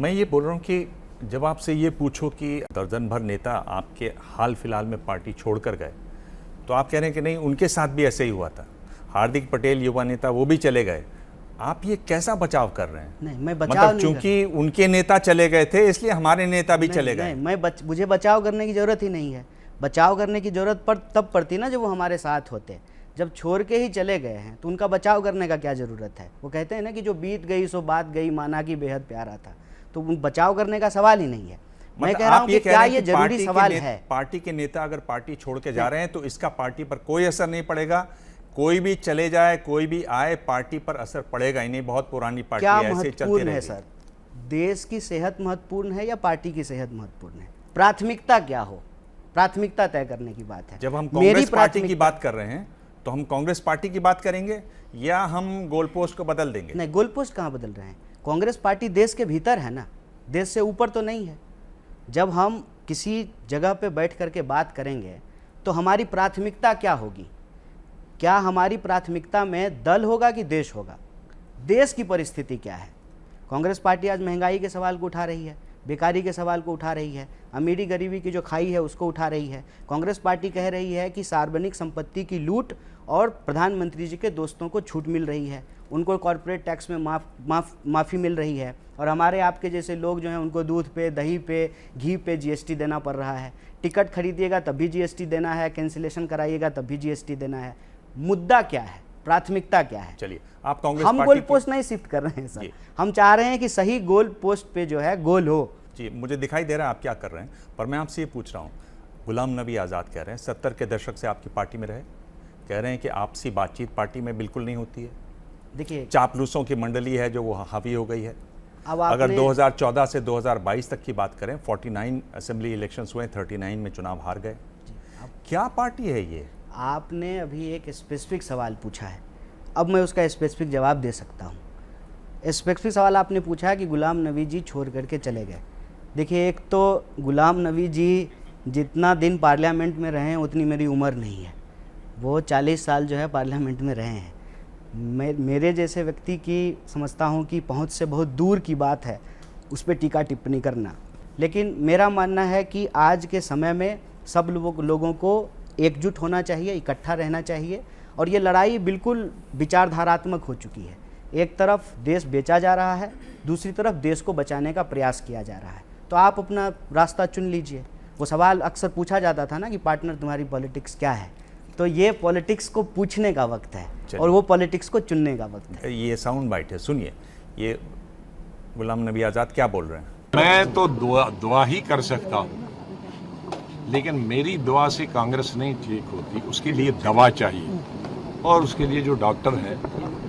मैं ये बोल रहा हूँ कि जब आपसे ये पूछो कि दर्जन भर नेता आपके हाल फिलहाल में पार्टी छोड़कर गए, तो आप कह रहे हैं कि नहीं, उनके साथ भी ऐसे ही हुआ था। हार्दिक पटेल युवा नेता, वो भी चले गए। आप ये कैसा बचाव कर रहे हैं? नहीं, मैं बचाव मतलब नहीं चूंकि उनके नेता चले गए थे इसलिए हमारे नेता भी चले गए। मुझे बचाव करने की जरूरत ही नहीं है। बचाव करने की जरूरत तब पड़ती ना जब वो हमारे साथ होते। जब छोड़ के ही चले गए हैं तो उनका बचाव करने का क्या जरूरत है? वो कहते हैं ना कि जो बीत गई सो बात गई, माना कि बेहद प्यारा था। तो बचाव करने का सवाल ही नहीं है। मैं कह रहा हूं कि क्या ये जरूरी सवाल है? पार्टी के नेता अगर पार्टी छोड़ के जा रहे हैं तो इसका पार्टी पर कोई असर नहीं पड़ेगा। कोई भी चले जाए, कोई भी आए, पार्टी पर असर पड़ेगा ही नहीं। बहुत पुरानी पार्टी क्या ऐसे महत्वपूर्ण है सर? देश की सेहत महत्वपूर्ण है या पार्टी की सेहत महत्वपूर्ण है? प्राथमिकता क्या हो, प्राथमिकता तय करने की बात है। जब हम कांग्रेस पार्टी की बात कर रहे हैं तो हम कांग्रेस पार्टी की बात करेंगे या हम गोल पोस्ट को बदल देंगे? नहीं, गोल पोस्ट कहाँ बदल रहे हैं? कांग्रेस पार्टी देश के भीतर है ना, देश से ऊपर तो नहीं है। जब हम किसी जगह पे बैठ करके बात करेंगे तो हमारी प्राथमिकता क्या होगी? क्या हमारी प्राथमिकता में दल होगा कि देश होगा? देश की परिस्थिति क्या है? कांग्रेस पार्टी आज महंगाई के सवाल को उठा रही है, बेकारी के सवाल को उठा रही है, अमीरी गरीबी की जो खाई है उसको उठा रही है। कांग्रेस पार्टी कह रही है कि सार्वजनिक संपत्ति की लूट और प्रधानमंत्री जी के दोस्तों को छूट मिल रही है, उनको कॉर्पोरेट टैक्स में माफ़ी मिल रही है, और हमारे आपके जैसे लोग जो हैं उनको दूध पे, दही पे, घी पे जीएसटी देना पड़ रहा है। टिकट खरीदिएगा तब भी जीएसटी देना है, कैंसिलेशन कराइएगा तब भी जीएसटी देना है। मुद्दा क्या है? प्राथमिकता क्या है? चलिए, आप कांग्रेस हम गोल पोस्ट नहीं शिफ्ट कर रहे हैं सर, हम चाह रहे हैं कि सही गोल पोस्ट पे जो है गोल हो। जी, मुझे दिखाई दे रहा है आप क्या कर रहे हैं, पर मैं आपसे ये पूछ रहा हूँ। गुलाम नबी आज़ाद कह रहे हैं 70 के दशक से आपकी पार्टी में रहे, कह रहे हैं कि आपसी बातचीत पार्टी में बिल्कुल नहीं होती है। देखिए, चापलूसों की मंडली है जो वो हावी हो गई है। अब अगर 2014 से 2022 तक की बात करें, 49 असेंबली इलेक्शंस हुए, 39 में चुनाव हार गए। क्या पार्टी है ये? आपने अभी एक स्पेसिफिक सवाल पूछा है, अब मैं उसका स्पेसिफिक जवाब दे सकता हूँ। स्पेसिफिक सवाल आपने पूछा है कि गुलाम नबी जी छोड़ करके चले गए। देखिए, एक तो गुलाम नबी जी जितना दिन पार्लियामेंट में रहे हैं उतनी मेरी उम्र नहीं है। वो 40 साल जो है पार्लियामेंट में रहे हैं। मेरे जैसे व्यक्ति की समझता हूँ कि पहुँच से बहुत दूर की बात है उस पर टीका टिप्पणी करना। लेकिन मेरा मानना है कि आज के समय में सब लोगों को एकजुट होना चाहिए, इकट्ठा रहना चाहिए। और ये लड़ाई बिल्कुल विचारधारात्मक हो चुकी है। एक तरफ देश बेचा जा रहा है, दूसरी तरफ देश को बचाने का प्रयास किया जा रहा है। तो आप अपना रास्ता चुन लीजिए। वो सवाल अक्सर पूछा जाता था ना कि पार्टनर तुम्हारी पॉलिटिक्स क्या है? तो ये पॉलिटिक्स को पूछने का वक्त है और वो पॉलिटिक्स को चुनने का वक्त है। ये साउंड बाइट है, सुनिए ये गुलाम नबी आज़ाद क्या बोल रहे हैं। मैं तो दुआ ही कर सकता हूँ, लेकिन मेरी दुआ से कांग्रेस नहीं ठीक होती। उसके लिए दवा चाहिए, और उसके लिए जो डॉक्टर है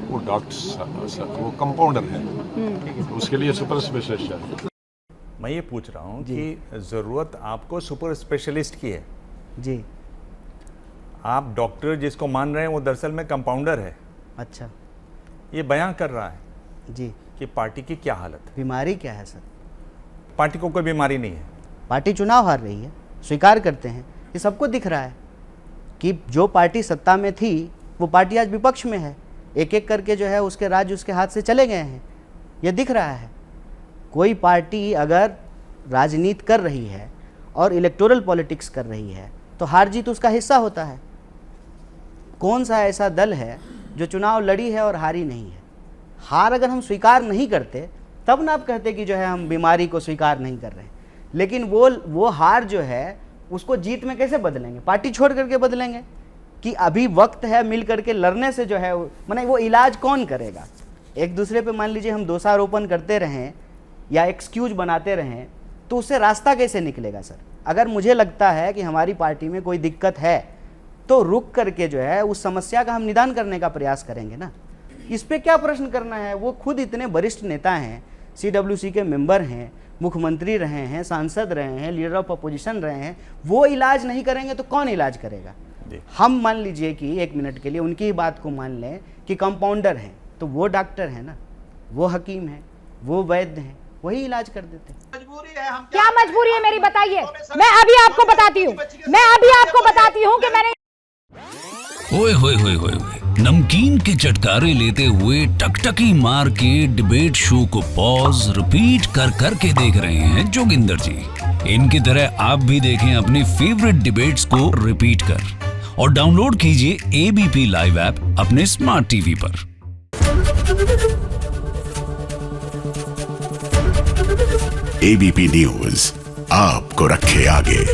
वो वो कंपाउंडर है, उसके लिए सुपर स्पेशलिस्ट चाहिए। मैं ये पूछ रहा हूँ कि ज़रूरत आपको सुपर स्पेशलिस्ट की है जी। आप डॉक्टर जिसको मान रहे हैं वो दरअसल में कंपाउंडर है। अच्छा, ये बयां कर रहा है जी कि पार्टी की क्या हालत है। बीमारी क्या है सर? पार्टी को कोई बीमारी नहीं है। पार्टी चुनाव हार रही है, स्वीकार करते हैं, ये सबको दिख रहा है कि जो पार्टी सत्ता में थी वो पार्टी आज विपक्ष में है। एक एक करके जो है उसके राज्य उसके हाथ से चले गए हैं, ये दिख रहा है। कोई पार्टी अगर राजनीति कर रही है और इलेक्टोरल पॉलिटिक्स कर रही है तो हार जीत उसका हिस्सा होता है। कौन सा ऐसा दल है जो चुनाव लड़ी है और हारी नहीं है? हार अगर हम स्वीकार नहीं करते तब ना आप कहते कि जो है हम बीमारी को स्वीकार नहीं कर रहे हैं। लेकिन वो हार जो है उसको जीत में कैसे बदलेंगे? पार्टी छोड़ करके बदलेंगे कि अभी वक्त है मिल करके लड़ने से जो है माने वो इलाज कौन करेगा? एक दूसरे पे मान लीजिए हम दोषारोपण करते रहें या एक्सक्यूज बनाते रहें तो उससे रास्ता कैसे निकलेगा सर? अगर मुझे लगता है कि हमारी पार्टी में कोई दिक्कत है तो रुक करके जो है उस समस्या का हम निदान करने का प्रयास करेंगे ना। इस पे क्या प्रश्न करना है? वो खुद इतने वरिष्ठ नेता हैं, सीडब्ल्यूसी के मेंबर हैं, मुख्यमंत्री रहे हैं, सांसद रहे हैं, लीडर ऑफ अपोजिशन रहे हैं। वो इलाज नहीं करेंगे तो कौन इलाज करेगा? हम मान लीजिए कि एक मिनट के लिए उनकी ही बात को मान लें कि कंपाउंडर हैं, तो वो डॉक्टर है ना, वो हकीम है, वो वैद्य हैं, वही इलाज कर देते हैं। मजबूरी है, हम क्या मजबूरी है मेरी बताइए। मैं अभी आपको बताती हूँ कि मैंने ओए होए होए होए होए, नमकीन के चटकारे लेते हुए टकटकी मार के डिबेट शो को पॉज रिपीट कर कर के देख रहे हैं जोगिंदर जी। इनकी तरह आप भी देखें अपनी फेवरेट डिबेट्स को रिपीट कर और डाउनलोड कीजिए एबीपी लाइव ऐप अपने स्मार्ट टीवी पर। एबीपी न्यूज आपको रखे आगे।